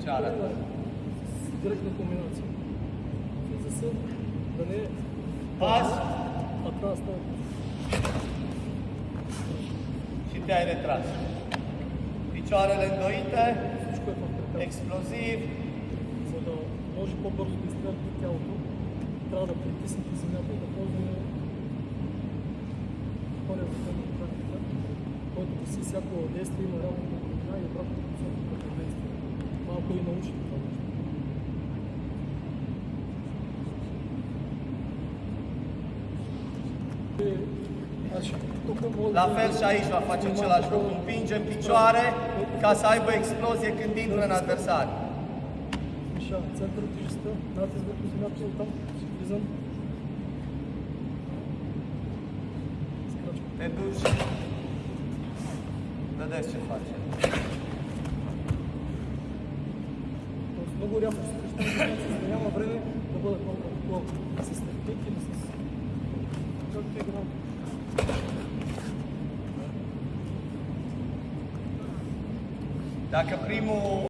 cealaltă. Директна комбинация. За да не е Pas атras става. și te-ai retras. Picioarele îndoite, Всичко е в ръка. exploziv. За да може по-бързо да изстрелите тялото, трябва да притиснете земята и да ползваме втория закон на практика, който си всяко действие има работа на ръка и обратно посока като действие. Малко и научите това нещо. La fel și aici va face același lucru. Împingem picioare ca să aibă explozie când intră în adversar. Așa, център тежестта, натиск върху земята и оттам влизам. Скрачвам. Te duci, vedeți ce face. Тоест много рязко се кръщам, за да няма време да бъда контратакован. С техники или с... Както играм. Dacă primul